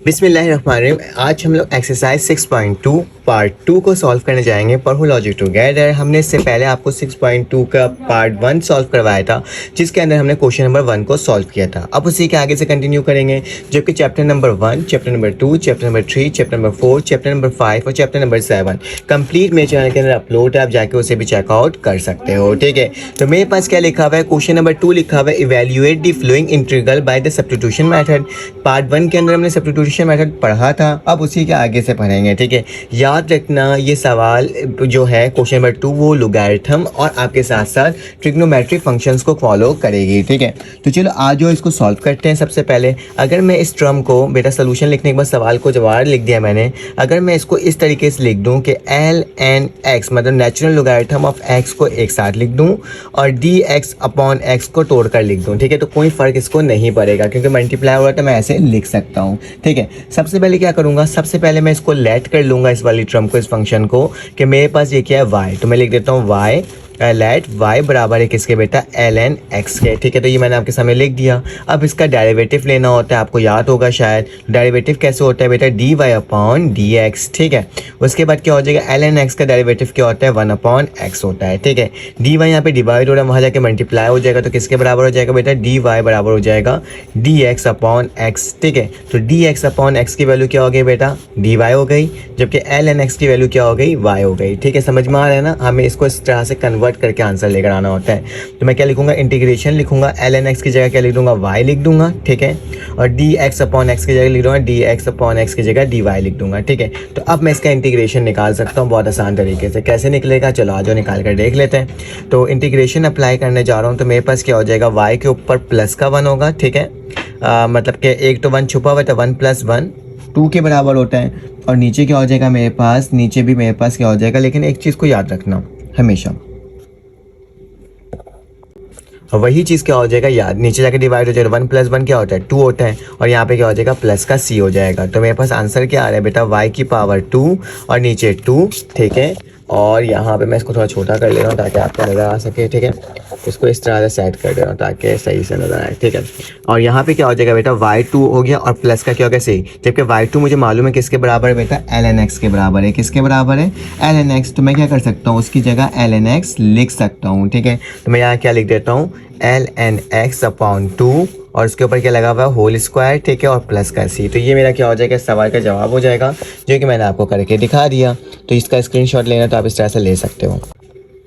बिस्मिल्लाहिर्रहमानिर्रहीम। आज हम लोग एक्सरसाइज 6.2 पार्ट 2 को सॉल्व करने जाएंगे। पढ़ो लॉजिक टुगेदर। हमने इससे पहले आपको 6.2 का पार्ट 1 सॉल्व करवाया था, जिसके अंदर हमने क्वेश्चन नंबर 1 को सॉल्व किया था। अब उसी के आगे से कंटिन्यू करेंगे, जबकि chapter number 1, chapter number 2, chapter number 3, chapter number 4, chapter number 5 और चैप्टर नंबर 7 कंप्लीट मेरे चैनल के अंदर अपलोड है। आप जाके उसे भी चेकआउट कर सकते हो, ठीक है। तो मेरे पास क्या लिखा हुआ है, क्वेश्चन नंबर 2 लिखा हुआ है, evaluate the flowing integral by the substitution method. Part 1 के अंदर हमने सब्स्टिट्यूशन मेथड पढ़ा था, अब उसी के आगे से पढ़ेंगे, ठीक है। याद रखना ये सवाल जो है क्वेश्चन नंबर 2 वो लोगैरिथम और आपके साथ साथ ट्रिग्नोमेट्रिक फंक्शंस को फॉलो करेगी, ठीक है। तो चलो आज जो इसको सॉल्व करते हैं। सबसे पहले अगर मैं इस टर्म को, बेटा सोल्यूशन लिखने के बाद सवाल को जवाब लिख दिया मैंने, अगर मैं इसको इस तरीके से लिख दूं कि एल एन एक्स मतलब नेचुरल लोगैरिथम ऑफ एक्स को एक साथ लिख दूं और डी एक्स अपॉन एक्स को तोड़ कर लिख दूं, ठीक है। तो कोई फ़र्क इसको नहीं पड़ेगा क्योंकि मल्टीप्लाई हो रहा है, तो मैं ऐसे लिख सकता हूँ, ठीक है। सबसे पहले क्या करूँगा, सबसे पहले मैं इसको लेट कर लूँगा इस वाली टर्म को, इस फंक्शन को, कि मेरे पास ये क्या है y, तो मैं लिख देता हूँ y लेट y बराबर है किसके बेटा, एल एन एक्स के, ठीक है। तो ये मैंने आपके सामने लिख दिया। अब इसका डेरिवेटिव लेना होता है, आपको याद होगा शायद। डेरिवेटिव कैसे होता है बेटा, d y upon d x, ठीक है। उसके बाद क्या हो जाएगा, एल एन एक्स का डेरिवेटिव क्या होता है, 1 अपॉन एक्स होता है, ठीक है। डी वाई यहाँ पे डिवाइड हो रहा है, वहाँ जाके मल्टीप्लाई हो जाएगा, तो किसके बराबर हो जाएगा बेटा, डी वाई बराबर हो जाएगा डी एक्स अपॉन एक्स, ठीक है। तो डी एक्स अपॉन एक्स की वैल्यू क्या हो गई बेटा, डी वाई हो गई, जबकि एल एन एक्स की वैल्यू क्या हो गई, वाई हो गई, ठीक है। समझ में आ रहा है ना, हमें इसको इस तरह से कन्वर्ट करके आंसर लेकर आना होता है। तो मैं क्या लिखूंगा, इंटीग्रेशन लिखूंगा, एल एन एक्स की जगह क्या लिख दूंगा, वाई लिख दूंगा, ठीक है। और डी एक्स अपॉन एक्स की जगह लिख दूंगा, डी एक्स अपॉन एक्स की जगह डी वाई लिख दूंगा, ठीक है। तो अब मैं इसका इंटीग्रेशन निकाल सकता हूँ बहुत आसान तरीके से। कैसे निकलेगा, चलो आज निकाल कर देख लेते हैं। तो इंटीग्रेशन अप्लाई करने जा रहा हूँ, तो मेरे पास क्या हो जाएगा, वाई के ऊपर प्लस का 1 होगा, ठीक है। मतलब कि एक तो 1 छुपा हुआ है, तो 1 + 1 2 के बराबर होता है। और नीचे क्या हो जाएगा मेरे पास, नीचे भी मेरे पास क्या हो जाएगा, लेकिन एक चीज़ को याद रखना हमेशा, वही चीज़ क्या हो जाएगा याद, नीचे जाके डिवाइड हो जाएगा, 1 + 1 क्या होता है, 2 होता है। और यहाँ पे क्या हो जाएगा, प्लस का c हो जाएगा। तो मेरे पास आंसर क्या आ रहा है बेटा, y की पावर 2 और नीचे 2, ठीक है। और यहाँ पे मैं इसको थोड़ा छोटा कर ले रहा हूँ ताकि आपको नज़र आ सके, ठीक है। इसको इस तरह से सेट कर दे रहा हूँ ताकि सही से नज़र आए, ठीक है। और यहाँ पे क्या हो जाएगा बेटा, y2 हो गया और प्लस का क्या हो गया c, जबकि y2 मुझे मालूम है किसके बराबर है बेटा, एल एन एक्स के बराबर है। किसके बराबर है, एल एन एक्स। तो मैं क्या कर सकता हूँ, उसकी जगह एल एन एक्स लिख सकता हूँ, ठीक है। तो मैं यहाँ क्या लिख देता हूँ, एल एन एक्स अपॉन 2 और उसके ऊपर क्या लगा हुआ है, होल स्क्वायर, ठीक है, और प्लस का c। तो ये मेरा क्या हो जाएगा, सवाल का जवाब हो जाएगा, जो कि मैंने आपको करके दिखा दिया। तो इसका स्क्रीनशॉट लेना तो आप इस तरह से ले सकते हो।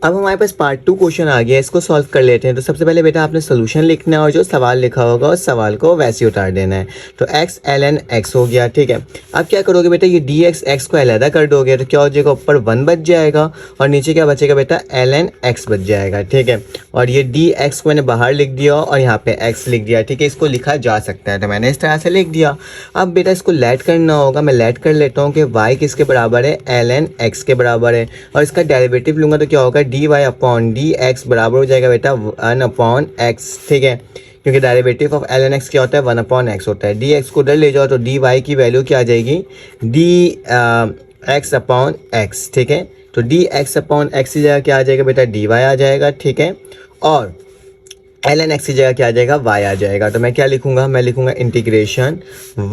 अब हमारे पास पार्ट 2 क्वेश्चन आ गया, इसको सॉल्व कर लेते हैं। तो सबसे पहले बेटा आपने सोल्यूशन लिखना है और जो सवाल लिखा होगा उस सवाल को वैसे ही उतार देना है। तो x ln x हो गया, ठीक है। अब क्या करोगे बेटा, ये dx x को अलग कर दोगे, तो क्या हो जाएगा, ऊपर 1 बच जाएगा और नीचे क्या बचेगा बेटा, ln x बच जाएगा, ठीक है। और ये dx को मैंने बाहर लिख दिया और यहाँ पे x लिख दिया, ठीक है। इसको लिखा जा सकता है, तो मैंने इस तरह से लिख दिया। अब बेटा इसको लेट करना होगा, मैं लेट कर लेता हूँ कि y किसके बराबर है, ln x के बराबर है। और इसका डेरिवेटिव लूँगा तो क्या होगा, d y upon d x बराबर हो जाएगा बेटा 1 अपॉन एक्स, ठीक है। क्योंकि derivative of l n x क्या होता है, 1 अपॉन एक्स होता है। डी एक्स को उधर ले जाओ तो डी वाई की वैल्यू क्या आ जाएगी, डी एक्स अपॉन एक्स, ठीक है। तो डी एक्स अपॉन एक्स की जगह क्या आ जाएगा बेटा, डी वाई आ जाएगा, ठीक है। और एल एन एक्स की जगह क्या आ जाएगा, वाई आ जाएगा। तो मैं क्या लिखूंगा, मैं लिखूंगा इंटीग्रेशन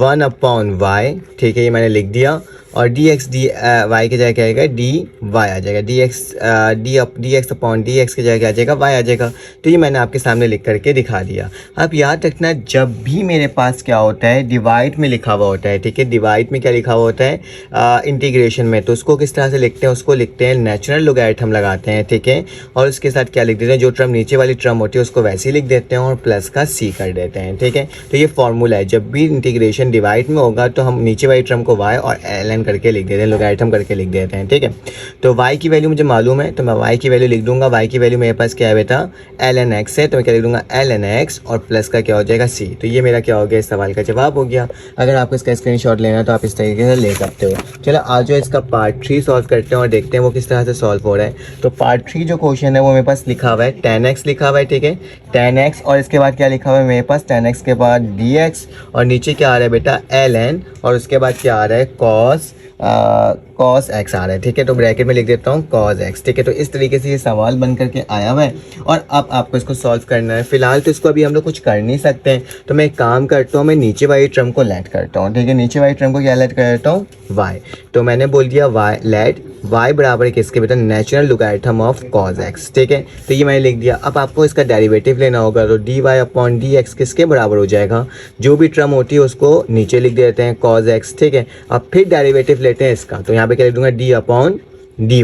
1 अपॉन वाई, ठीक है, ये मैंने लिख दिया। और डी एक्स डी वाई की जगह क्या आएगा, डी वाई आ जाएगा, D x upon d x की जगह क्या आ जाएगा, वाई आ जाएगा। तो ये मैंने आपके सामने लिख करके दिखा दिया। अब याद रखना, जब भी मेरे पास क्या होता है, डिवाइड में लिखा हुआ होता है, ठीक है। डिवाइड में क्या लिखा हुआ होता है, इंटीग्रेशन में, तो उसको किस तरह से लिखते हैं, उसको लिखते हैं नेचुरल लोगैरिथम लगाते हैं, ठीक है। और उसके साथ क्या लिख देते हैं, जो टर्म नीचे वाली टर्म होती है उसको वैसे ही लिख देते हैं और प्लस का c कर देते हैं, ठीक है। तो ये फॉर्मूला है, जब भी इंटीग्रेशन डिवाइड में होगा तो हम नीचे वाली टर्म को y और ln करके लिख देते हैं, लोगैरिथम करके लिख देते हैं, ठीक है। तो y की वैल्यू मुझे मालूम है, तो मैं y की वैल्यू लिख दूंगा। y की वैल्यू मेरे पास क्या है बेटा, ln x है, तो मैं क्या लिख दूंगा, ln x और प्लस का क्या हो जाएगा, c। तो ये मेरा क्या हो गया, इस सवाल का जवाब हो गया। अगर आपको इसका स्क्रीनशॉट लेना है तो आप इस तरीके से ले सकते हो। चलो आज जो इसका पार्ट 3 सॉल्व करते हैं और देखते हैं वो किस तरह से सॉल्व हो रहा है। तो पार्ट 3 जो क्वेश्चन है वो मेरे पास लिखा हुआ है, tan x लिखा हुआ है, ठीक है, tan x। और इसके बाद क्या लिखा हुआ है मेरे पास, tan x के बाद dx और नीचे क्या आ रहा है बेटा, ln और उसके बाद क्या आ रहा है, cos cos x आ रहा है, ठीक है। तो ब्रैकेट में लिख देता हूँ cos x, ठीक है। तो इस तरीके से ये सवाल बन करके आया हुआ है और अब आपको इसको सॉल्व करना है। फिलहाल तो इसको अभी हम लोग कुछ कर नहीं सकते हैं, तो मैं एक काम करता हूँ, मैं नीचे वाली टर्म को लेट करता हूँ, ठीक है। नीचे वाली टर्म को क्या लेट करता हूँ, y। तो मैंने बोल दिया y लेट y बराबर किसके बेटा, natural logarithm of cos x, ठीक है। तो ये मैंने लिख दिया। अब आपको इसका डेरिवेटिव लेना होगा, तो dy अपॉन dx किसके बराबर हो जाएगा, जो भी टर्म होती है उसको नीचे लिख देते हैं cos x, ठीक है। अब फिर डेरिवेटिव लेते हैं इसका, तो यहाँ पे क्या लिख दूंगा, d अपॉन dy,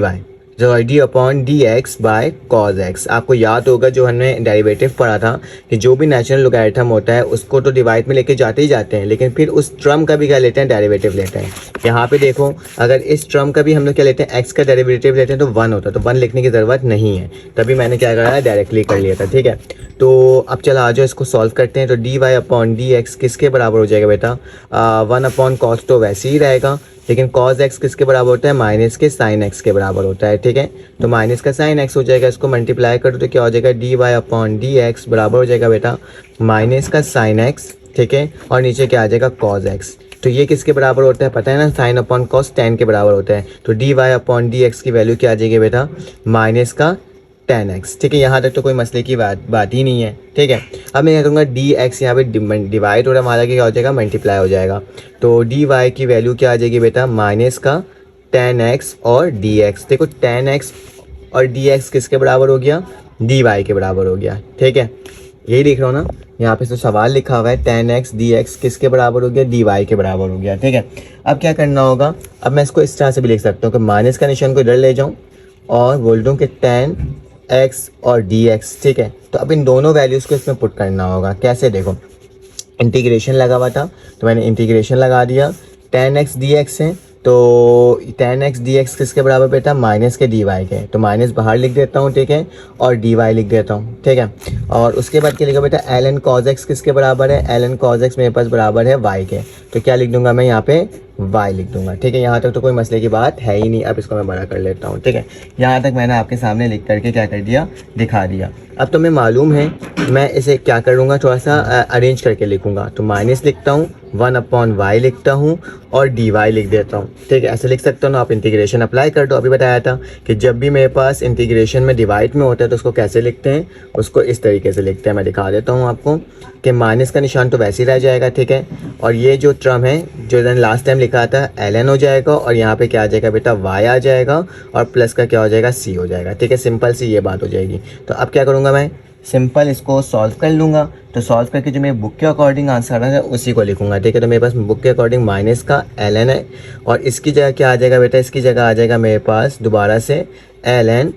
जो d upon d x by cos x. आपको याद होगा जो हमने डेरिवेटिव पढ़ा था कि जो भी नेचुरल लोगैरिथम होता है उसको तो डिवाइड में लेके जाते ही जाते हैं, लेकिन फिर उस टर्म का भी क्या लेते हैं, डेरिवेटिव लेते हैं। यहाँ पे देखो, अगर इस टर्म का भी हम लोग क्या लेते हैं, एक्स का डेरिवेटिव लेते हैं तो 1 होता है, तो 1 लिखने की ज़रूरत नहीं है, तभी मैंने क्या करा है, डायरेक्टली कर लिया था, ठीक है। तो अब चलो आ जाओ इसको सॉल्व करते हैं। तो d y upon d x किसके बराबर हो जाएगा बेटा, 1 अपॉन कॉस तो वैसे ही रहेगा, लेकिन cos x किसके बराबर होता है, माइनस के sin x के बराबर होता है, ठीक है। तो माइनस का sin x हो जाएगा, इसको मल्टीप्लाई कर दो तो क्या हो जाएगा, d y upon d x बराबर हो जाएगा बेटा माइनस का sin x, ठीक है। और नीचे क्या आ जाएगा cos x। तो ये किसके बराबर होता है पता है ना, sin अपॉन cos tan के बराबर होता है। तो d y upon d x की वैल्यू क्या आ जाएगी बेटा, माइनस का tan x, ठीक है। यहाँ तक तो कोई मसले की बात ही नहीं है, ठीक है। अब मैं क्या करूँगा, डी एक्स यहाँ पे डिवाइड हो रहा है, हमारा क्या हो जाएगा, मल्टीप्लाई हो जाएगा। तो डी वाई की वैल्यू क्या आ जाएगी बेटा, माइनस का tan x और डी एक्स। देखो tan x और डी एक्स किसके बराबर हो गया, डी वाई के बराबर हो गया, ठीक है। यही लिख रहा हूँ ना, यहाँ पे तो सवाल लिखा हुआ है tan x डी एक्स किसके बराबर हो गया, डी वाई के बराबर हो गया, ठीक है। अब क्या करना होगा, अब मैं इसको इस तरह से भी लिख सकता हूँ कि माइनस का निशान को इधर ले जाऊँ और बोल दूँ कि tan x और dx, ठीक है। तो अब इन दोनों वैल्यूज़ को इसमें पुट करना होगा। कैसे, देखो इंटीग्रेशन लगा हुआ था तो मैंने इंटीग्रेशन लगा दिया, tan x dx है, तो tan x dx किसके बराबर बेटा, माइनस के dy के, तो माइनस बाहर लिख देता हूँ, ठीक है, और dy लिख देता हूँ, ठीक है। और उसके बाद क्या लिखा बेटा, ln cos x किसके बराबर है, ln cos x मेरे पास बराबर है y के, तो क्या लिख दूंगा मैं यहाँ पे, y लिख दूंगा, ठीक है। यहाँ तक तो कोई मसले की बात है ही नहीं। अब इसको मैं बड़ा कर लेता हूँ, ठीक है। यहाँ तक मैंने आपके सामने लिख करके क्या कर दिया, दिखा दिया। अब तो मैं मालूम है मैं इसे क्या करूँगा, थोड़ा सा अरेंज करके लिखूँगा। तो माइनस लिखता हूँ, 1 अपॉन वाई लिखता हूँ और डी वाई लिख देता हूँ, ठीक है। ऐसे लिख सकता हूँ ना, आप इंटीग्रेशन अप्लाई कर दो। अभी बताया था कि जब भी मेरे पास इंटीग्रेशन में डिवाइड में होता है तो उसको कैसे लिखते हैं, उसको इस तरीके से लिखते हैं। मैं दिखा देता हूँ आपको कि माइनस का निशान तो वैसे ही रह जाएगा, ठीक है। और ये जो टर्म है जो लास्ट टाइम लिखा था ln हो जाएगा, और यहाँ पे क्या आ जाएगा बेटा, y आ जाएगा, और प्लस का क्या हो जाएगा, c हो जाएगा, ठीक है। सिंपल सी ये बात हो जाएगी। तो अब क्या करूँगा, मैं सिंपल इसको सॉल्व कर लूँगा। तो सॉल्व करके जो मेरे बुक के अकॉर्डिंग आंसर है उसी को लिखूँगा, ठीक है। तो मेरे पास बुक के अकॉर्डिंग माइनस का ln है, और इसकी जगह क्या आ जाएगा बेटा, इसकी जगह आ जाएगा मेरे पास दोबारा से ln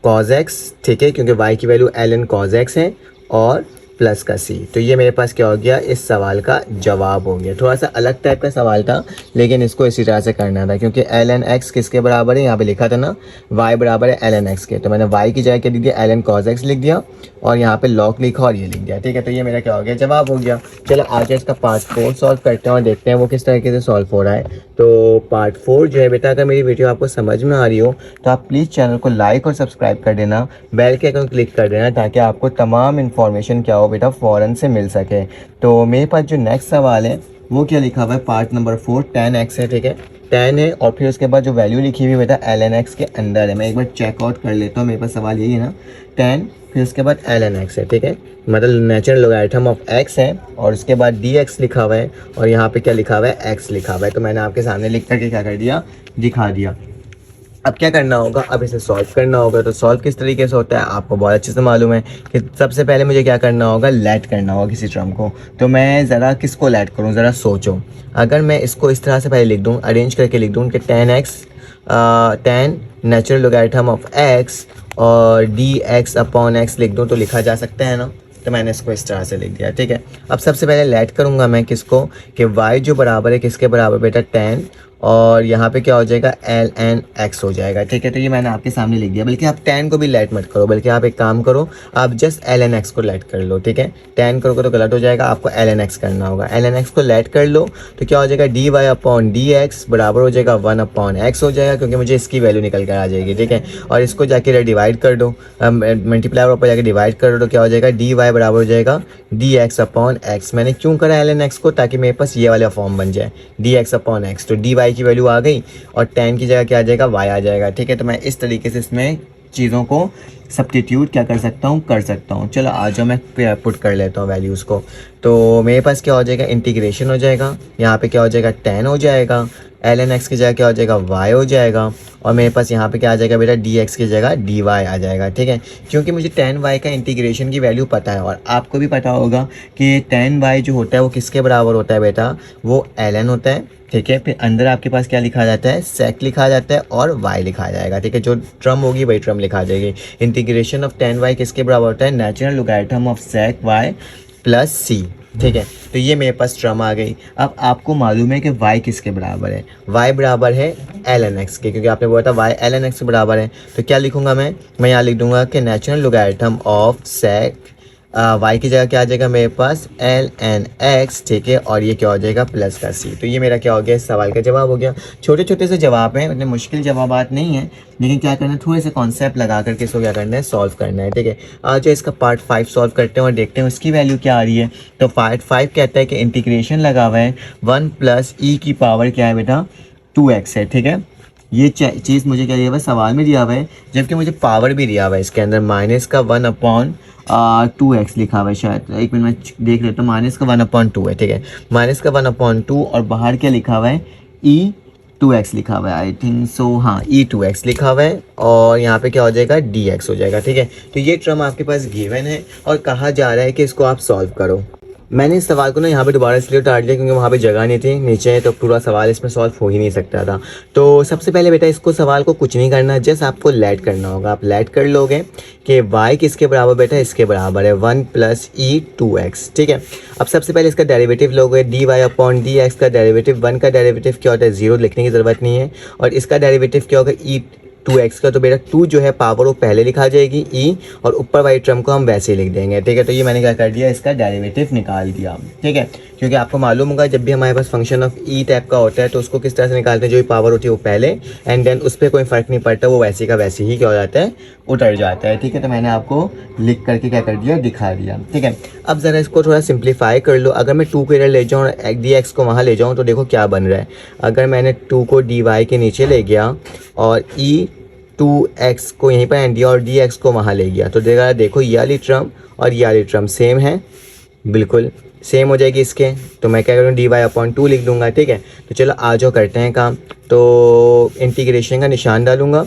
cos x, ठीक है, क्योंकि y की वैल्यू ln cos x है, और प्लस का c। तो ये मेरे पास क्या हो गया, इस सवाल का जवाब हो गया। थोड़ा सा अलग टाइप का सवाल था, लेकिन इसको इसी तरह से करना था, क्योंकि ln x किसके बराबर है, यहाँ पे लिखा था ना y बराबर है ln x के, तो मैंने y की जगह क्या लिख दिया, ln cos x लिख दिया, और यहाँ पे लॉग लिखा और ये लिख दिया, ठीक है। तो ये मेरा क्या हो गया, जवाब हो गया। चलो आज इसका पार्ट 4 सॉल्व करते हैं और देखते हैं वो किस तरीके से सॉल्व हो रहा है। तो पार्ट 4 जो है बेटा, अगर मेरी वीडियो आपको समझ में आ रही हो तो आप प्लीज़ चैनल को लाइक और सब्सक्राइब कर देना, बेल के आइकन क्लिक कर देना, ताकि आपको तमाम इन्फॉर्मेशन क्या हो बेटा फ़ौरन से मिल सके। तो मेरे पास जो नेक्स्ट सवाल है वो क्या लिखा हुआ है, पार्ट नंबर 4 tan x है, ठीक है, tan है, और फिर उसके बाद जो वैल्यू लिखी हुई बेटा ln x के अंदर है। मैं एक बार चेकआउट कर लेता हूँ, मेरे पास सवाल यही है ना, tan फिर उसके बाद ln x है, ठीक है, मतलब नेचुरल लोगैरिथम ऑफ x है, और उसके बाद dx लिखा हुआ है, और यहाँ पे क्या लिखा हुआ है, x लिखा हुआ है। तो मैंने आपके सामने लिख करके क्या कर दिया, दिखा दिया। अब क्या करना होगा, अब इसे सॉल्व करना होगा। तो सॉल्व किस तरीके से होता है आपको बहुत अच्छे से मालूम है कि सबसे पहले मुझे क्या करना होगा, लेट करना होगा किसी टर्म को। तो मैं ज़रा किसको लेट करूँ, ज़रा सोचो। अगर मैं इसको इस तरह से पहले लिख दूँ, अरेंज करके लिख दूँ कि tan natural logarithm of x और dx अपॉन x लिख दूँ, तो लिखा जा सकता है ना। तो मैंने इसको इस तरह से लिख दिया, ठीक है। अब सबसे पहले लेट करूँगा मैं किसको, कि y जो बराबर है किसके बराबर बेटा, tan, और यहाँ पे क्या हो जाएगा, ln x हो जाएगा, ठीक है। तो ये मैंने आपके सामने लिख दिया। बल्कि आप tan को भी लेट मत करो, बल्कि आप एक काम करो, आप जस्ट ln x को लेट कर लो, ठीक है। tan करोगे तो गलत हो जाएगा, आपको ln x करना होगा। ln x को लेट कर लो तो क्या हो जाएगा, dy अपॉन dx बराबर हो जाएगा 1 अपॉन x हो जाएगा, क्योंकि मुझे इसकी वैल्यू निकल कर आ जाएगी, ठीक है। और इसको जाके डिवाइड कर दो, मल्टीप्लाई ऊपर जाके डिवाइड कर दो, तो क्या हो जाएगा, dy बराबर हो जाएगा dx अपॉन x। मैंने क्यों करा ln x को, ताकि मेरे पास ये वाला फॉर्म बन जाए, dx अपॉन x। तो dy वाई की वैल्यू आ गई और tan की जगह क्या आ जाएगा, y आ जाएगा। ठीक है, तो मैं इस तरीके से इसमें चीज़ों को सब्स्टिट्यूट क्या कर सकता हूँ, कर सकता हूँ। चलो आ जाओ, मैं पुट कर लेता हूँ वैल्यूज़ को। तो मेरे पास क्या हो जाएगा, इंटीग्रेशन हो जाएगा, यहाँ पे क्या हो जाएगा, tan हो जाएगा, ln x की जगह क्या हो जाएगा, y हो जाएगा, और मेरे पास यहाँ पे क्या आ जाएगा बेटा, dx की जगह dy आ जाएगा। ठीक है, क्योंकि मुझे tan y का इंटीग्रेशन की वैल्यू पता है और आपको भी पता होगा कि tan y जो होता है वो किसके बराबर होता है बेटा, वो ln होता है। ठीक है, फिर अंदर आपके पास क्या लिखा जाता है, sec लिखा जाता है और y लिखा जाएगा। ठीक है, जो टर्म होगी वही टर्म लिखा जाएगी। इंटीग्रेशन ऑफ tan y किसके बराबर होता है, natural logarithm of sec y plus c। ठीक है, तो ये मेरे पास टर्म आ गई। अब आपको मालूम है कि y किसके बराबर है, y बराबर है ln x के, क्योंकि आपने बोला था y ln x के बराबर है। तो क्या लिखूंगा मैं यहाँ लिख दूंगा कि natural logarithm of sec y की जगह क्या आ जाएगा मेरे पास, ln x। ठीक है, और ये क्या हो जाएगा, प्लस का c। तो ये मेरा क्या हो गया, इस सवाल का जवाब हो गया। छोटे छोटे से जवाब हैं, मतलब मुश्किल जवाबात नहीं है, लेकिन क्या करना है, थोड़े से कॉन्सेप्ट लगा करके इसको क्या करना है, सॉल्व करना है। ठीक है, आज इसका पार्ट 5 सॉल्व करते हैं और देखते हैं उसकी वैल्यू क्या आ रही है। तो पार्ट 5 कहता है कि इंटीग्रेशन लगा हुआ है 1 प्लस ई की पावर क्या है बेटा, 2x है। ठीक है, ये चीज़ मुझे क्या दिया हुआ है, सवाल में दिया हुआ है, जबकि मुझे पावर भी दिया हुआ है इसके अंदर, माइनस का 1/2x लिखा हुआ है शायद, एक मिनट में देख लेता हूँ। माइनस का 1/2 है। ठीक है, माइनस का 1/2 और बाहर क्या लिखा हुआ है, e2x लिखा हुआ है, आई थिंक सो, हाँ e2x लिखा हुआ है, और यहाँ पे क्या हो जाएगा, dx हो जाएगा। ठीक है, तो ये टर्म आपके पास गिवन है और कहा जा रहा है कि इसको आप सॉल्व करो। मैंने इस सवाल को ना यहाँ पे दोबारा इसलिए उतार दिया क्योंकि वहाँ पे जगह नहीं थी नीचे, तो पूरा सवाल इसमें सॉल्व हो ही नहीं सकता था। तो सबसे पहले बेटा इसको सवाल को कुछ नहीं करना, जस्ट आपको लेट करना होगा। आप लेट कर लोगे कि y किसके बराबर बेटा, इसके बराबर है 1 प्लस e2x। ठीक है, अब सबसे पहले इसका डेरिवेटिव लोगे, dy/dx का डेरिवेटिव, 1 का डेरिवेटिव क्या होता है, 0 लिखने की ज़रूरत नहीं है, और इसका डेरिवेटिव क्या होगा, e2x का। तो बेटा 2 जो है पावर वो पहले लिखा जाएगी e, और ऊपर वाली टर्म को हम वैसे ही लिख देंगे। ठीक है, तो ये मैंने क्या कर दिया, इसका डेरिवेटिव निकाल दिया। ठीक है, क्योंकि आपको मालूम होगा जब भी हमारे पास फंक्शन ऑफ ई टाइप का होता है तो उसको किस तरह से निकालते हैं, जो भी पावर होती है वो पहले, एंड देन उस पर कोई फ़र्क नहीं पड़ता, वो वैसे का वैसे ही क्या हो जाता है, उतर जाता है। ठीक है, तो मैंने आपको लिख करके क्या कर दिया, दिखा दिया। ठीक है, अब ज़रा इसको थोड़ा सिंप्लीफाई कर लो। अगर मैं 2 को इधर ले जाऊँ और डी एक्स को वहाँ ले जाऊँ तो देखो क्या बन रहा है। अगर मैंने 2 को डी वाई के नीचे ले गया और e2x को यहीं पर एंड दिया और dx को वहाँ ले गया, तो देखो ये वाली टर्म और ये वाली टर्म सेम है, बिल्कुल सेम हो जाएगी इसके। तो मैं क्या करूँ, dy/2 लिख दूंगा। ठीक है, तो चलो आ जाओ करते हैं काम। तो इंटीग्रेशन का निशान डालूंगा,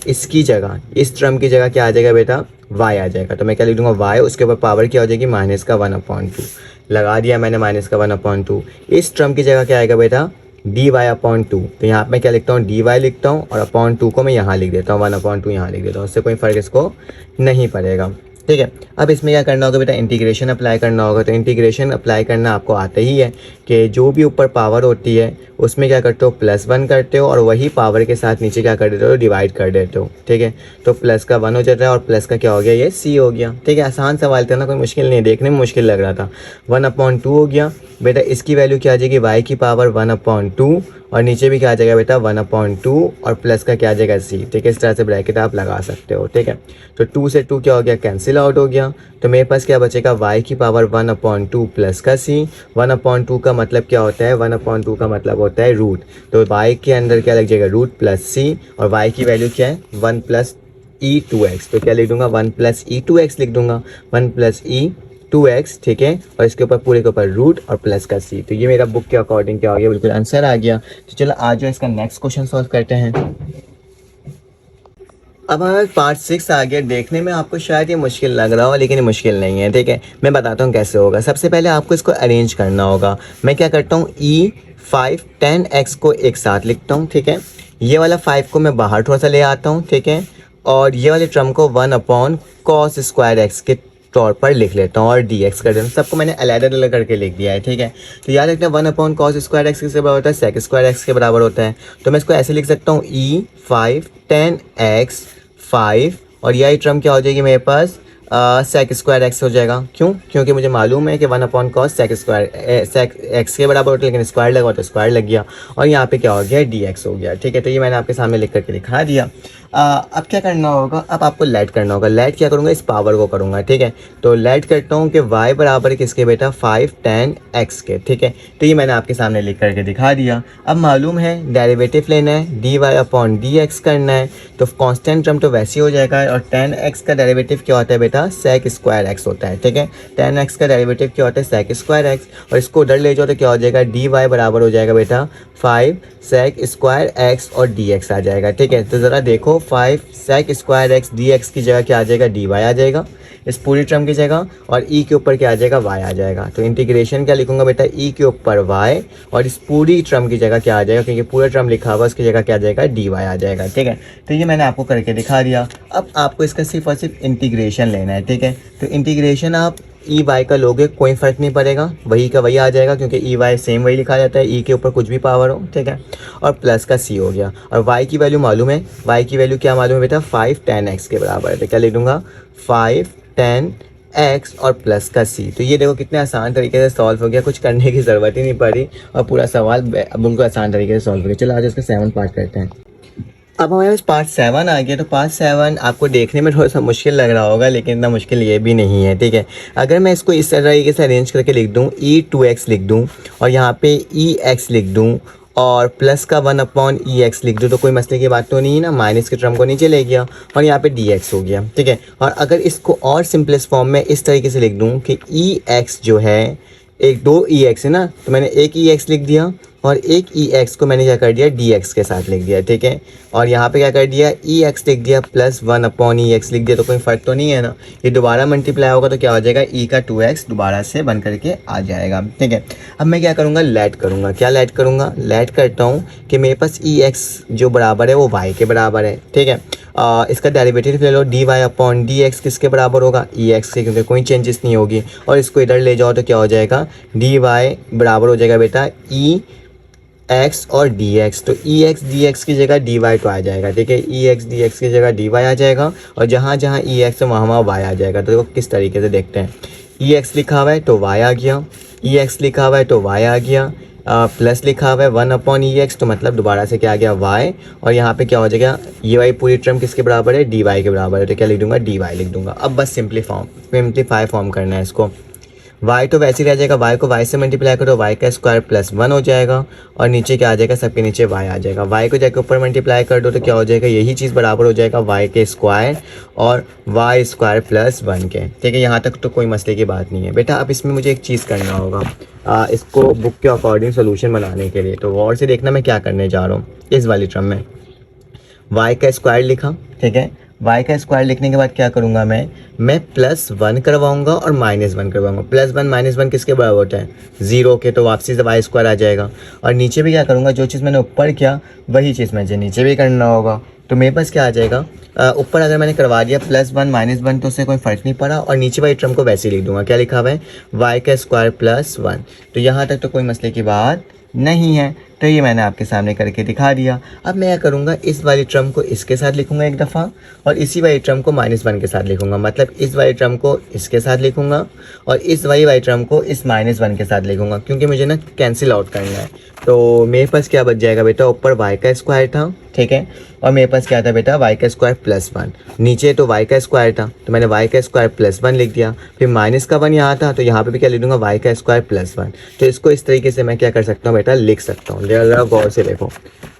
इसकी जगह, इस टर्म की जगह क्या आ जाएगा बेटा, y आ जाएगा। तो मैं क्या लिख दूंगा, y, उसके ऊपर पावर क्या हो जाएगी, माइनस का 1/2 लगा दिया मैंने, माइनस का 1/2। इस टर्म की जगह क्या आएगा बेटा, dy/2। तो यहाँ पे क्या लिखता हूँ, dy लिखता हूँ और /2 को मैं यहाँ लिख देता हूँ, 1/2 यहाँ लिख देता हूँ, उससे कोई फ़र्क इसको नहीं पड़ेगा। ठीक है, अब इसमें क्या करना होगा बेटा, इंटीग्रेशन अप्लाई करना होगा। तो इंटीग्रेशन अप्लाई करना आपको आता ही है कि जो भी ऊपर पावर होती है उसमें क्या करते हो, +1 करते हो, और वही पावर के साथ नीचे क्या कर देते हो, डिवाइड कर देते हो। ठीक है, तो प्लस का 1 हो जाता है और प्लस का क्या हो गया, ये c हो गया। ठीक है, आसान सवाल था ना, कोई मुश्किल नहीं, देखने में मुश्किल लग रहा था। 1/2 हो गया बेटा, इसकी वैल्यू क्या आ जाएगी, y की पावर 1/2, और नीचे भी क्या आ जाएगा बेटा 1/2, और प्लस का क्या आ जाएगा c। ठीक है, इस तरह से ब्रैकेट आप लगा सकते हो। ठीक है, तो 2 से 2 क्या हो गया, कैंसिल आउट हो गया। तो मेरे पास क्या बचेगा, y की पावर 1/2 प्लस का c। 1/2 का मतलब क्या होता है, 1/2 का मतलब होता है रूट। तो y के अंदर क्या लग जाएगा, रूट प्लस c, और y की वैल्यू क्या है, 1 प्लस e2x। तो क्या लिख दूंगा, 1 प्लस e2x लिख दूंगा, 1 प्लस e2x। ठीक है, और इसके ऊपर पूरे के ऊपर रूट और प्लस का c। तो ये मेरा बुक के अकॉर्डिंग क्या हो गया, बिल्कुल आंसर आ गया। तो चलो आज जो इसका नेक्स्ट क्वेश्चन सॉल्व करते हैं। अब हमारे पार्ट 6 आ गया। देखने में आपको शायद ये मुश्किल लग रहा हो, लेकिन ये मुश्किल नहीं है। ठीक है, मैं बताता हूँ कैसे होगा। सबसे पहले आपको इसको अरेंज करना होगा। मैं क्या करता हूँ, e5 10x को एक साथ लिखता हूँ। ठीक है, ये वाला 5 को मैं बाहर थोड़ा सा ले आता हूँ। ठीक है, और ये वाले टर्म को 1/cos² के तौर पर लिख लेता हूँ और dx कर देता हूँ। सबको मैंने अलग करके लिख दिया है। ठीक है, तो याद रखना 1/cos² किसके बराबर होता है, sec² के बराबर होता है। तो मैं इसको ऐसे लिख सकता हूँ, e5 10x 5, और यही टर्म क्या हो जाएगी मेरे पास, sec² हो जाएगा। क्यों, क्योंकि मुझे मालूम है कि 1/cos sec x के बराबर होता है, लेकिन स्क्वायर लगा तो स्क्वायर लग गया, और यहाँ पे क्या हो गया, dx हो गया। ठीक है, तो ये मैंने आपके सामने लिख करके दिखा दिया। अब क्या करना होगा, अब आपको लेट करना होगा। लेट क्या करूँगा, इस पावर को करूँगा, ठीक है। तो लेट करता हूँ कि y बराबर किसके बेटा 5 tan x के, ठीक है। तो ये मैंने आपके सामने लिख करके दिखा दिया। अब मालूम है डेरिवेटिव लेना है, dy/dx करना है, तो कांस्टेंट टर्म तो वैसे ही हो जाएगा। और tan x का डेरिवेटिव क्या होता है बेटा, sec स्क्वायर x होता है, ठीक है। tan x का डेरिवेटिव क्या होता है, sec स्क्वायर x, और इसको उधर ले जाओ तो क्या हो जाएगा, dy बराबर हो जाएगा बेटा 5 sec स्क्वायर x और dx आ जाएगा, ठीक है। तो ज़रा देखो 5 sec स्क्वायर x dx की जगह क्या आ जाएगा, dy आ जाएगा इस पूरी टर्म की जगह, और e के ऊपर क्या आ जाएगा, y आ जाएगा। तो इंटीग्रेशन क्या लिखूंगा बेटा, e के ऊपर y, और इस पूरी टर्म की जगह क्या आ जाएगा, क्योंकि पूरा टर्म लिखा हुआ उसकी जगह क्या आ जाएगा, dy आ जाएगा, ठीक है। तो ये मैंने आपको करके दिखा दिया। अब आपको इसका सिर्फ और सिर्फ इंटीग्रेशन लेना है, ठीक है। तो इंटीग्रेशन आप ई वाई का लोगे कोई फ़र्क नहीं पड़ेगा, वही का वही आ जाएगा, क्योंकि ई वाई सेम वही लिखा जाता है, ई के ऊपर कुछ भी पावर हो, ठीक है। और प्लस का सी हो गया, और वाई की वैल्यू मालूम है, वाई की वैल्यू क्या मालूम है बेटा, 5 tan x के बराबर है। तो क्या लिख दूंगा, 5 tan x और प्लस का सी। तो ये देखो कितने आसान तरीके से सॉल्व हो गया, कुछ करने की ज़रूरत ही नहीं पड़ी, और पूरा सवाल बिल्कुल आसान तरीके से सॉल्व हो गया। चलो आज इसका 7 पार्ट करते हैं। अब हमारे पास पार्ट 7 आ गया। तो पार्ट 7 आपको देखने में थोड़ा सा मुश्किल लग रहा होगा, लेकिन इतना मुश्किल ये भी नहीं है, ठीक है। अगर मैं इसको इस तरीके से अरेंज करके लिख दूँ, e2x लिख दूँ, और यहाँ पे ex लिख दूँ, और प्लस का 1/ex लिख दूँ, तो कोई मसले की बात तो नहीं है ना, माइनस के टर्म को नीचे ले गया, और यहाँ पे dx हो गया, ठीक है। और अगर इसको और सिंपलेस्ट फॉर्म में इस तरीके से लिख दूँ कि ex जो है, एक 2 ex है ना, तो मैंने एक ex लिख दिया, और एक ex को मैंने क्या कर दिया, dx के साथ लिख दिया, ठीक है। और यहाँ पे क्या कर दिया, ex लिख दिया प्लस 1/ex लिख दिया, तो कोई फ़र्क तो नहीं है ना। ये दोबारा मल्टीप्लाई होगा तो क्या हो जाएगा, e का 2x दोबारा से बन करके आ जाएगा, ठीक है। अब मैं क्या करूँगा, लेट करूँगा। क्या लेट करूँगा, लेट करता हूँ कि मेरे पास ex जो बराबर है वो y के बराबर है, ठीक है। इसका डेरिवेटिव ले लो, dy/dx किसके बराबर होगा, ex के, क्योंकि कोई चेंजेस नहीं होगी। और इसको इधर ले जाओ तो क्या हो जाएगा, dy बराबर हो जाएगा बेटा e x और dx। तो ex dx की जगह dy तो आ जाएगा, ठीक है। ex dx की जगह dy आ जाएगा, और जहाँ जहाँ ex है वहाँ y आ जाएगा। तो देखो किस तरीके से देखते हैं, ex लिखा हुआ है तो y आ गया, ex लिखा हुआ है तो y आ गया, प्लस लिखा हुआ है 1/ex, तो मतलब दोबारा से क्या आ गया, y, और यहाँ पे क्या हो जाएगा, ये वाई पूरी टर्म किसके बराबर है, dy के बराबर है। तो क्या लिख दूंगा, dy लिख दूंगा। अब बस सिंप्लीफाई फॉर्म करना है इसको। y तो वैसे ही रह जाएगा, y को y से मल्टीप्लाई करो, y का स्क्वायर प्लस 1 हो जाएगा, और नीचे क्या आ जाएगा, सबके नीचे y आ जाएगा। y को जाके ऊपर मल्टीप्लाई कर दो तो क्या हो जाएगा, यही चीज़ बराबर हो जाएगा y के स्क्वायर और y स्क्वायर प्लस 1 के, ठीक है। यहाँ तक तो कोई मसले की बात नहीं है बेटा। अब इसमें मुझे एक चीज़ करना होगा, इसको बुक के अकॉर्डिंग सोल्यूशन बनाने के लिए। तो गौर से देखना मैं क्या करने जा रहा हूँ। इस वाली टर्म में y का स्क्वायर लिखा, ठीक है। y का स्क्वायर लिखने के बाद क्या करूँगा, मैं +1 करवाऊँगा और -1 करवाऊँगा। +1 -1 किसके बराबर होता है, 0 के, तो वापसी से y स्क्वायर आ जाएगा। और नीचे भी क्या करूँगा, जो चीज़ मैंने ऊपर किया वही चीज़ मुझे नीचे भी करना होगा। तो मेरे पास क्या आ जाएगा, ऊपर अगर मैंने करवा दिया +1 -1 तो उससे कोई फ़र्क नहीं पड़ा, और नीचे वाली टर्म को वैसे ही लिख दूँगा। क्या लिखा हुआ है, y का स्क्वायर +1। तो यहाँ तक तो कोई मसले की बात नहीं है। तो ये मैंने आपके सामने करके दिखा दिया। अब मैं क्या करूँगा, इस वाली टर्म को इसके साथ लिखूँगा एक दफ़ा, और इसी वाली टर्म को -1 के साथ लिखूँगा। मतलब इस वाली टर्म को इसके साथ लिखूँगा, और इस वाली टर्म को इस -1 के साथ लिखूँगा, क्योंकि मुझे ना कैंसिल आउट करना है। तो मेरे पास क्या बच जाएगा बेटा, ऊपर y का स्क्वायर था, ठीक है, और मेरे पास क्या था बेटा, y का स्क्वायर +1। नीचे तो y का स्क्वायर था, तो मैंने y का स्क्वायर +1 लिख दिया। फिर -1 यहाँ था, तो यहाँ पे भी क्या लिख दूँगा, y का स्क्वायर +1। तो इसको इस तरीके से मैं क्या कर सकता हूँ बेटा, लिख सकता हूँ। ज़रा गौर से देखो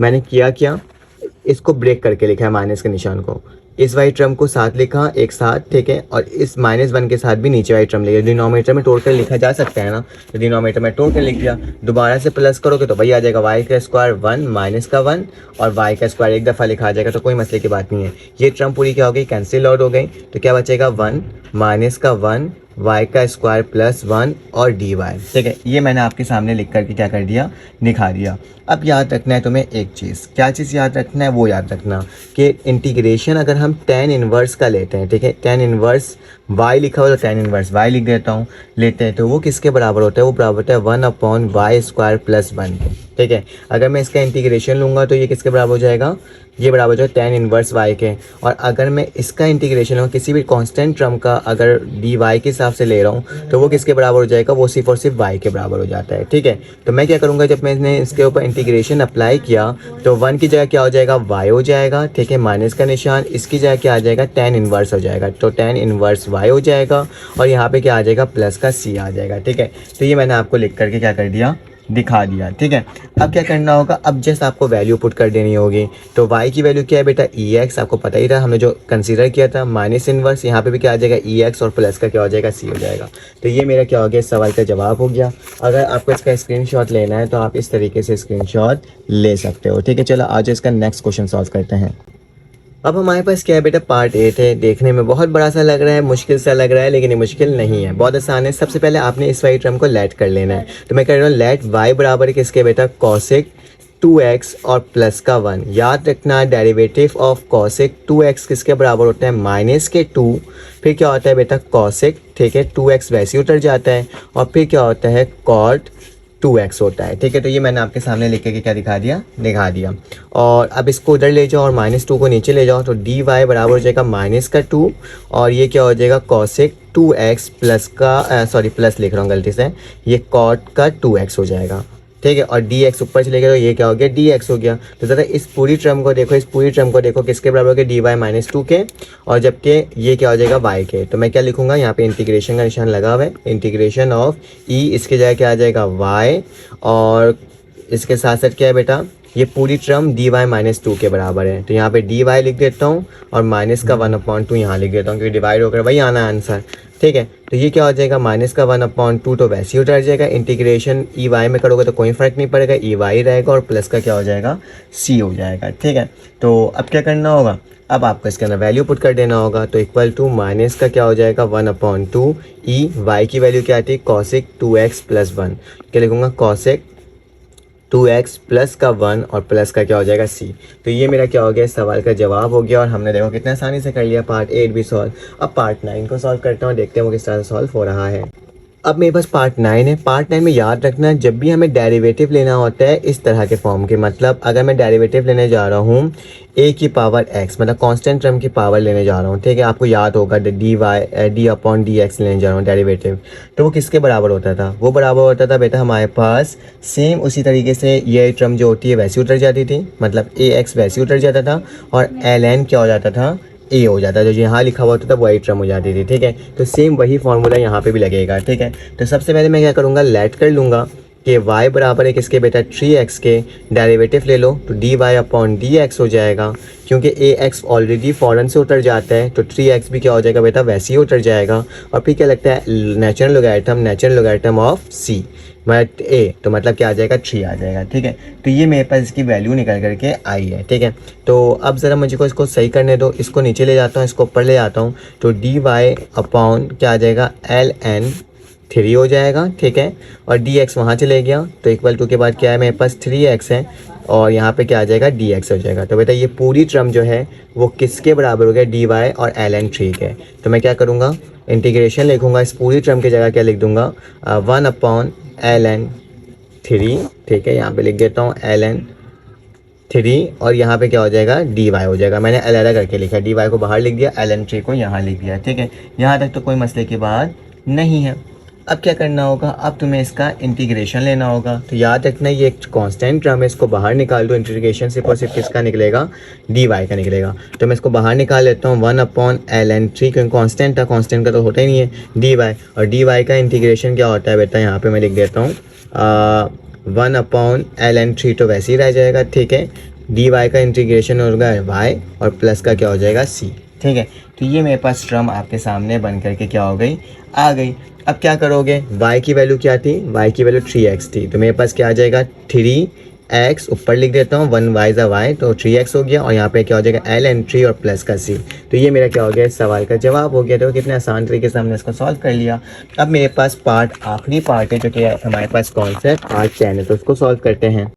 मैंने क्या इसको ब्रेक करके लिखा है, माइनस के निशान को, इस वाली टर्म को साथ लिखा एक साथ, ठीक है, और इस -1 के साथ भी नीचे वाली टर्म लिखा। डिनोमिनेटर में तोड़ कर लिखा जा सकता है ना, तो डिनोमिनेटर में तोड़ कर लिख दिया। दोबारा से प्लस करोगे तो वही आ जाएगा, y का स्क्वायर 1 -1 और y का स्क्वायर एक दफ़ा लिखा आ जाएगा। तो कोई मसले की बात नहीं है। ये टर्म पूरी क्या हो गई, कैंसिल आउट हो गई। तो क्या बचेगा, 1 -1 y का स्क्वायर +1 और dy, ठीक है। ये मैंने आपके सामने लिख करके क्या कर दिया, दिखा दिया। अब याद रखना है तुम्हें एक चीज़, क्या चीज़ याद रखना है, वो याद रखना कि इंटीग्रेशन अगर हम tan इनवर्स का लेते हैं, ठीक है, tan इनवर्स y लिखा हुआ तो tan इनवर्स y लिख देता हूँ, लेते हैं तो वो किसके बराबर होता है, वो बराबर होता है 1/y² + 1 के। ठीक है, अगर मैं इसका इंटीग्रेशन लूँगा तो ये किसके बराबर हो जाएगा, ये बराबर जो है tan इनवर्स y के। और अगर मैं इसका इंटीग्रेशन लूँगा किसी भी कांस्टेंट टर्म का, अगर dy के हिसाब से ले रहा हूँ तो वो किसके बराबर हो जाएगा, वो सिर्फ और सिर्फ y के बराबर हो जाता है। ठीक है, तो मैं क्या करूँगा, जब मैंने इसके ऊपर इंटीग्रेशन अप्लाई किया तो 1 की जगह क्या हो जाएगा, y हो जाएगा। ठीक है, माइनस का निशान, इसकी जगह क्या आ जाएगा, tan इनवर्स हो जाएगा, तो tan इनवर्स y हो जाएगा। और यहाँ पे क्या आ जाएगा, प्लस का c आ जाएगा। ठीक है, तो ये मैंने आपको लिख करके क्या कर दिया, दिखा दिया। ठीक है, अब क्या करना होगा, अब जस्ट आपको वैल्यू पुट कर देनी होगी। तो y की वैल्यू क्या है बेटा, ex, आपको पता ही था, हमने जो कंसीडर किया था माइनस इनवर्स, यहाँ पे भी क्या आ जाएगा ex, और प्लस का क्या हो जाएगा, c हो जाएगा। तो ये मेरा क्या हो गया, इस सवाल का जवाब हो गया। अगर आपको इसका स्क्रीनशॉट लेना है तो आप इस तरीके से स्क्रीनशॉट ले सकते हो। ठीक है, चलो आज इसका नेक्स्ट क्वेश्चन सॉल्व करते हैं। अब हमारे पास क्या है बेटा, पार्ट 8 है। देखने में बहुत बड़ा सा लग रहा है, मुश्किल सा लग रहा है, लेकिन ये मुश्किल नहीं है, बहुत आसान है। सबसे पहले आपने इस वाई टर्म को लेट कर लेना है। तो मैं कर रहा हूँ लेट y बराबर किसके बेटा, कॉसेक 2x और प्लस का 1। याद रखना डेरिवेटिव ऑफ कॉसेक 2x किसके बराबर होता है, माइनस के 2। फिर क्या होता है बेटा, कॉसेक, ठीक है, 2x वैसे ही उतर जाता है, और फिर क्या होता है, कॉट 2x होता है। ठीक है, तो ये मैंने आपके सामने लिख के क्या दिखा दिया। और अब इसको उधर ले जाओ और -2 को नीचे ले जाओ, तो dy बराबर हो जाएगा -2, और ये क्या हो जाएगा, कॉसेक 2x प्लस का प्लस लिख रहा हूँ गलती से, ये कॉट का 2x हो जाएगा। ठीक है, और dx ऊपर चले गए तो ये क्या हो गया, dx हो गया। तो ज़रा इस पूरी टर्म को देखो, किसके बराबर हो गया, dy -2 के, और जबकि ये क्या हो जाएगा, y के। तो मैं क्या लिखूंगा, यहाँ पे इंटीग्रेशन का निशान लगा हुआ है, इंटीग्रेशन ऑफ e, इसके जगह क्या आ जाएगा y, और इसके साथ साथ क्या है बेटा, ये पूरी टर्म dy -2 के बराबर है। तो यहाँ पे dy लिख देता हूँ और माइनस का 1/2 यहाँ लिख देता हूँ, क्योंकि डिवाइड होकर वही आना है आंसर। ठीक है, तो ये क्या हो जाएगा, माइनस का 1/2 तो वैसे ही उतर जाएगा। इंटीग्रेशन ई वाई में करोगे तो कोई फ़र्क नहीं पड़ेगा, ई वाई रहेगा, और प्लस का क्या हो जाएगा, सी हो जाएगा। ठीक है, तो अब क्या करना होगा, अब आपको इसके अंदर वैल्यू पुट कर देना होगा। तो इक्वल टू माइनस का क्या हो जाएगा, 1/2 ई, वाई की वैल्यू क्या आती है, कॉसेक 2x + 1। क्या लिखूंगा, कॉसेक 2x प्लस का 1 और प्लस का क्या हो जाएगा, c। तो ये मेरा क्या हो गया, इस सवाल का जवाब हो गया। और हमने देखो कितने आसानी से कर लिया पार्ट 8 भी सॉल्व। अब पार्ट 9 को सॉल्व करता हूँ, देखते हैं वो किस तरह से सॉल्व हो रहा है। अब मेरे पास पार्ट 9 है। पार्ट 9 में याद रखना, जब भी हमें डेरिवेटिव लेना होता है इस तरह के फॉर्म के, मतलब अगर मैं डेरिवेटिव लेने जा रहा हूँ a की पावर x, मतलब कांस्टेंट टर्म की पावर लेने जा रहा हूँ। ठीक है, आपको याद होगा d/dx लेने जा रहा हूँ डेरिवेटिव, तो वो किसके बराबर होता था, वो बराबर होता था बेटा हमारे पास सेम उसी तरीके से ये टर्म जो होती है वैसी उतर जाती थी, मतलब ax वैसे उतर जाता था, और ln क्या हो जाता था, ए हो जाता है, जो यहाँ लिखा हुआ होता था वही टर्म हो जाती थी। ठीक है, तो सेम वही फॉर्मूला यहाँ पे भी लगेगा। ठीक है, तो सबसे पहले मैं क्या करूँगा, लेट कर लूँगा कि y बराबर है किसके बेटा, 3x के। डेरिवेटिव ले लो तो dy/dx हो जाएगा, क्योंकि ax ऑलरेडी फ़ौरन से उतर जाता है, तो 3x भी क्या हो जाएगा बेटा, वैसे ही उतर जाएगा। और फिर क्या लगता है, नेचुरल लोगैरिथम ऑफ c मतलब a, तो मतलब क्या आ जाएगा, 3 आ जाएगा। ठीक है, तो ये मेरे पास इसकी वैल्यू निकल करके आई है। ठीक है, तो अब ज़रा मुझे को इसको सही करने दो, इसको नीचे ले जाता हूँ, इसको ऊपर ले जाता हूँ, तो dy/ क्या आ जाएगा, ln 3 हो जाएगा। ठीक है, और dx वहाँ चले गया, तो इक्वल टू के बाद क्या है, मेरे पास 3x है, और यहाँ पे क्या आ जाएगा, dx हो जाएगा। तो बेटा ये पूरी टर्म जो है वो किसके बराबर हो गया, dy और ln 3 के। तो मैं क्या करूँगा, इंटीग्रेशन लिखूँगा, इस पूरी टर्म की जगह क्या लिख दूँगा, 1/ln 3। ठीक है, यहाँ पे लिख देता हूँ ln 3, और यहाँ पे क्या हो जाएगा, dy हो जाएगा। मैंने अलग करके लिखा है, dy को बाहर लिख दिया, ln 3 को यहाँ लिख दिया। ठीक है, यहाँ तक तो कोई मसले की बात नहीं है। अब क्या करना होगा, अब तुम्हें इसका इंटीग्रेशन लेना होगा। तो याद रखना ये एक कांस्टेंट टर्म है, इसको बाहर निकाल दो। इंटीग्रेशन सिर्फ और सिर्फ किसका निकलेगा, dy का निकलेगा। तो मैं इसको बाहर निकाल लेता हूँ, 1/ln 3, क्योंकि कांस्टेंट था, कांस्टेंट का तो होता ही नहीं है, dy। और dy का इंटीग्रेशन क्या होता है बेटा, यहाँ पे मैं लिख देता हूँ 1/ln 3, तो वैसे ही रह जाएगा। ठीक है, dy का इंटीग्रेशन होगा y, और प्लस का क्या हो जाएगा, c। ठीक है, तो ये मेरे पास टर्म आपके सामने बन करके क्या हो गई, आ गई। अब क्या करोगे, y की वैल्यू क्या थी, y की वैल्यू 3x थी, तो मेरे पास क्या आ जाएगा, 3x ऊपर लिख देता हूँ, 1 y ज़ा y, तो 3x हो गया, और यहाँ पे क्या हो जाएगा, ln 3 और प्लस का c। तो ये मेरा क्या हो गया, इस सवाल का जवाब हो गया। तो कितने आसान तरीके से हमने इसको सॉल्व कर लिया। अब मेरे पास आखिरी पार्ट है, जो कि हमारे पास कौन सा है, पार्ट 10 है, तो उसको सॉल्व करते हैं।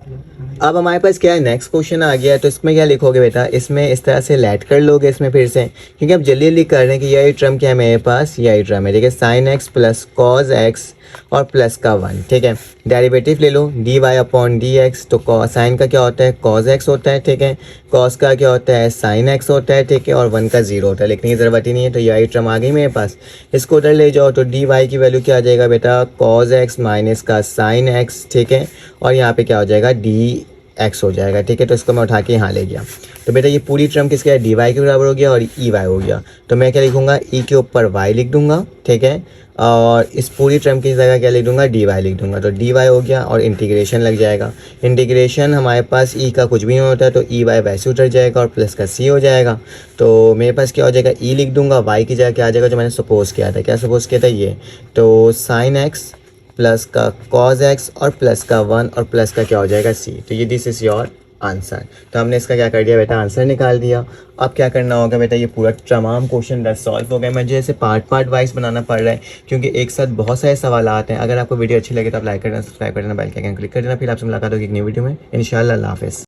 अब हमारे पास क्या है, नेक्स्ट क्वेश्चन आ गया है। तो इसमें क्या लिखोगे बेटा, इसमें इस तरह से लेट कर लोगे इसमें फिर से, क्योंकि अब जल्दी जल्दी कर रहे हैं कि यही टर्म क्या है मेरे पास, यही टर्म है, ठीक है, sine x plus cos x और प्लस का 1, ठीक है। डेरिवेटिव ले लो d y upon d x. तो साइन का क्या होता है, कॉज एक्स होता है, ठीक है। कॉस का क्या होता है, साइन एक्स होता है, ठीक है। और 1 का 0 होता है, लिखने की ज़रूरत ही नहीं है। तो यही टर्म आ गई मेरे पास, इसको उधर ले जाओ। तो डी वाई की वैल्यू क्या आ जाएगा बेटा, कॉज एक्स माइनस का साइन एक्स, ठीक है। और यहाँ पे क्या हो जाएगा, डी एक्स हो जाएगा, ठीक है। तो इसको मैं उठा के यहाँ ले गया। तो बेटा ये पूरी टर्म किसका है, डी वाई के बराबर हो गया और ई वाई हो गया। तो मैं क्या लिखूंगा, ई के ऊपर वाई लिख दूंगा, ठीक है। और इस पूरी टर्म की जगह क्या लिख दूंगा, डी वाई लिख दूंगा। तो डी वाई हो गया और इंटीग्रेशन लग जाएगा। इंटीग्रेशन हमारे पास ई का कुछ भी नहीं होता है, तो ई वाई वैसे उतर जाएगा और प्लस का सी हो जाएगा। तो मेरे पास क्या हो जाएगा, ई लिख दूंगा, वाई की जगह क्या आ जाएगा जो मैंने सपोज किया था। क्या सपोज किया था, ये। तो साइन एक्स प्लस का कॉज एक्स और प्लस का 1 और प्लस का क्या हो जाएगा, सी। तो ये दिस इज़ योर आंसर। तो हमने इसका क्या कर दिया बेटा, आंसर निकाल दिया। अब क्या करना होगा बेटा, ये पूरा तमाम क्वेश्चन 10 सॉल्व हो गए। मुझे ऐसे पार्ट वाइज बनाना पड़ रहा है, क्योंकि एक साथ बहुत सारे सवाल आते हैं। अगर आपको वीडियो अच्छी लगे तो आप लाइक कर देना, सब्सक्राइब कर देना, बेल के आइकन क्लिक कर देना। फिर आपसे मुलाकात होगी एक नई वीडियो में इंशाल्लाह। अल्लाह हाफ़िज़।